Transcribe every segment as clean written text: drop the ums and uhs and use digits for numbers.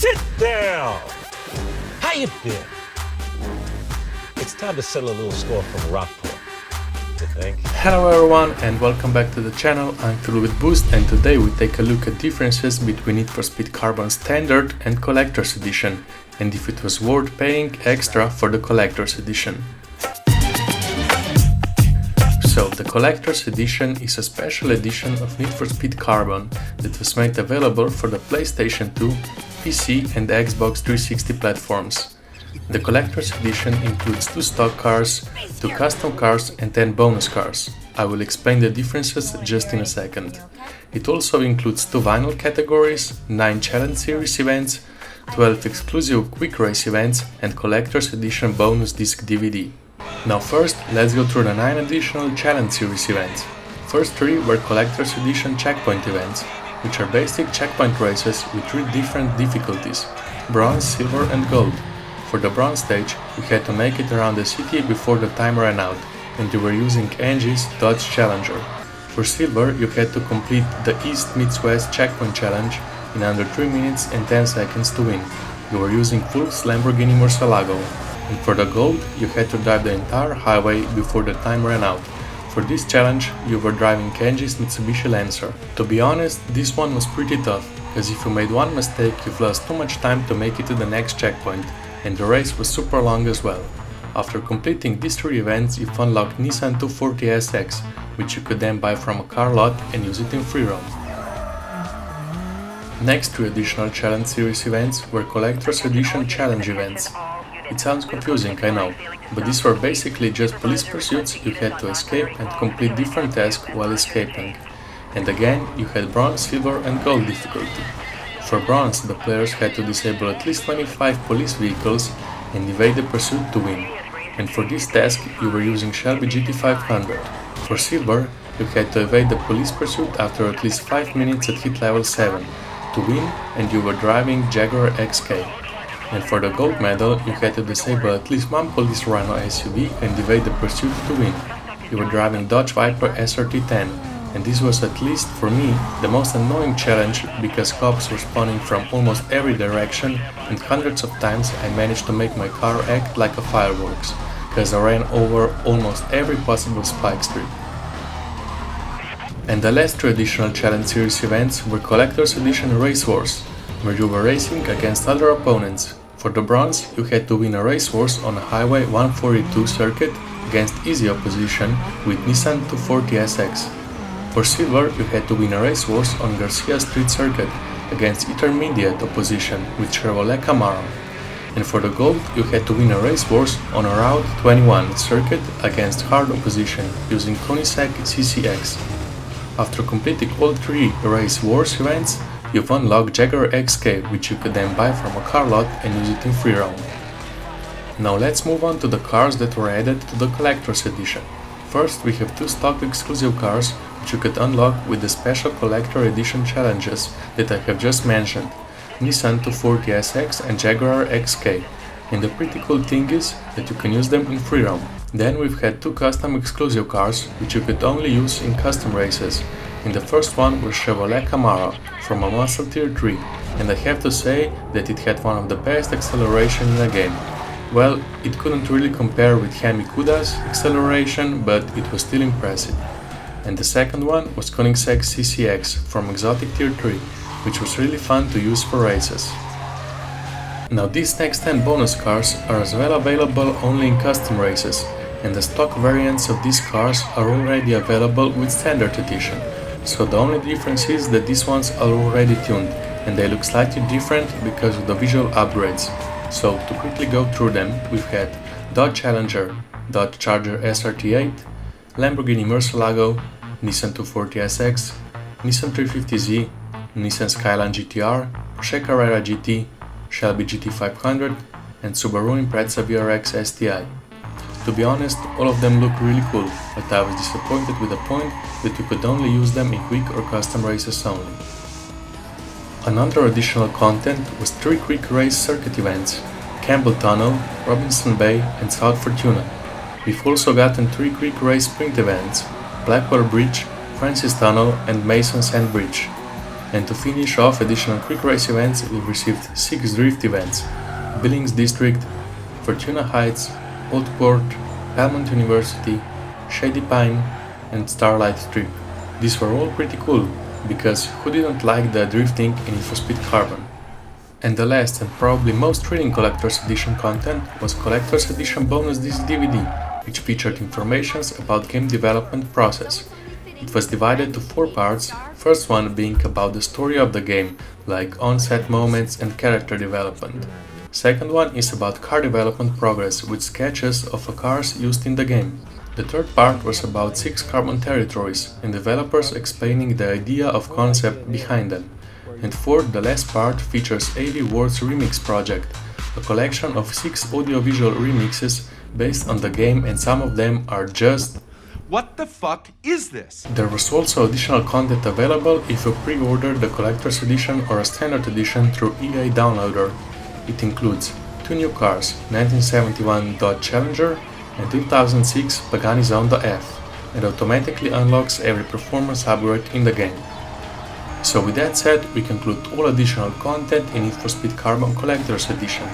Sit down! How you been? It's time to settle a little score from Rockport, you think? Hello everyone and welcome back to the channel. I'm Phil with Boost, and today we take a look at differences between Need for Speed Carbon Standard and Collector's Edition, and if it was worth paying extra for the Collector's Edition. So, the Collector's Edition is a special edition of Need for Speed Carbon that was made available for the PlayStation 2, PC and Xbox 360 platforms. The Collector's Edition includes 2 stock cars, 2 custom cars and 10 bonus cars. I will explain the differences just in a second. It also includes 2 vinyl categories, 9 Challenge Series events, 12 exclusive Quick Race events and Collector's Edition bonus disc DVD. Now first, let's go through the 9 additional Challenge Series events. First 3 were Collector's Edition checkpoint events, which are basic checkpoint races with 3 different difficulties: Bronze, Silver and Gold. For the Bronze stage, you had to make it around the city before the time ran out, and you were using Angie's Dodge Challenger. For Silver, you had to complete the East meets West checkpoint challenge in under 3 minutes and 10 seconds to win. You were using Fulk's Lamborghini Murcielago. And for the Gold, you had to drive the entire highway before the time ran out. For this challenge, you were driving Kenji's Mitsubishi Lancer. To be honest, this one was pretty tough, because if you made one mistake, you've lost too much time to make it to the next checkpoint, and the race was super long as well. After completing these 3 events, you've unlocked Nissan 240SX, which you could then buy from a car lot and use it in free roam. Next 3 additional Challenge Series events were Collector's Edition Challenge events. It sounds confusing, I know, but these were basically just police pursuits. You had to escape and complete different tasks while escaping. And again, you had Bronze, Silver and Gold difficulty. For Bronze, the players had to disable at least 25 police vehicles and evade the pursuit to win. And for this task, you were using Shelby GT500. For Silver, you had to evade the police pursuit after at least 5 minutes at hit level 7 to win, and you were driving Jaguar XK. And for the Gold medal, you had to disable at least 1 police Rhino SUV and evade the pursuit to win. You were driving Dodge Viper SRT10, and this was, at least for me, the most annoying challenge because cops were spawning from almost every direction, and hundreds of times I managed to make my car act like a fireworks, because I ran over almost every possible spike strip. And the last 2 additional Challenge Series events were Collector's Edition Race Wars, where you were racing against other opponents. For the Bronze, you had to win a race wars on a Highway 142 circuit against easy opposition with Nissan 240SX. For Silver, you had to win a race wars on Garcia Street circuit against intermediate opposition with Chevrolet Camaro. And for the Gold, you had to win a race wars on a Route 21 circuit against hard opposition using Koenigsegg CCX. After completing all 3 race wars events, you've unlocked Jaguar XK, which you could then buy from a car lot and use it in free roam. Now let's move on to the cars that were added to the Collector's Edition. First, we have 2 stock exclusive cars which you could unlock with the special Collector Edition challenges that I have just mentioned: Nissan 240SX and Jaguar XK. And the pretty cool thing is that you can use them in free roam. Then we've had 2 custom exclusive cars which you could only use in custom races. In the first one was Chevrolet Camaro from a Muscle Tier 3, and I have to say that it had one of the best acceleration in the game. Well, it couldn't really compare with Hemi Cuda's acceleration, but it was still impressive. And the second one was Koenigsegg CCX from Exotic Tier 3, which was really fun to use for races. Now these next 10 bonus cars are as well available only in custom races, and the stock variants of these cars are already available with Standard Edition. So the only difference is that these ones are already tuned, and they look slightly different because of the visual upgrades. So to quickly go through them, we've had Dodge Challenger, Dodge Charger SRT8, Lamborghini Murcielago, Nissan 240SX, Nissan 350Z, Nissan Skyline GTR, Porsche Carrera GT, Shelby GT500 and Subaru Impreza VRX STI. To be honest, all of them look really cool, but I was disappointed with the point that you could only use them in quick or custom races only. Another additional content was 3 quick race circuit events: Campbell Tunnel, Robinson Bay and South Fortuna. We've also gotten 3 quick race sprint events: Blackwell Bridge, Francis Tunnel and Mason Sand Bridge. And to finish off additional quick race events, we received 6 drift events: Billings District, Fortuna Heights, Old Port, Belmont University, Shady Pine, and Starlight Strip. These were all pretty cool, because who didn't like the drifting in Need for Speed Carbon? And the last and probably most thrilling Collector's Edition content was Collector's Edition Bonus Disc DVD, which featured informations about game development process. It was divided to 4 parts, first one being about the story of the game, like on-set moments and character development. Second one is about car development progress with sketches of the cars used in the game. The third part was about 6 carbon territories and developers explaining the idea of concept behind them. And fourth, the last part features AV Words Remix Project, a collection of 6 audiovisual remixes based on the game, and some of them are just... What the fuck is this? There was also additional content available if you pre-order the Collector's Edition or a Standard Edition through EA Downloader. It includes 2 new cars, 1971 Dodge Challenger and 2006 Pagani Zonda F, and automatically unlocks every performance upgrade in the game. So with that said, we conclude all additional content in Need for Speed Carbon Collector's Edition.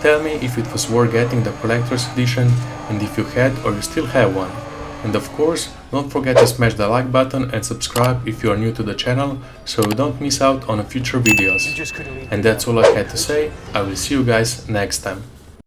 Tell me if it was worth getting the Collector's Edition and if you had or you still have one. And of course, don't forget to smash the like button and subscribe if you are new to the channel, so you don't miss out on future videos. And that's all I had to say. I will see you guys next time.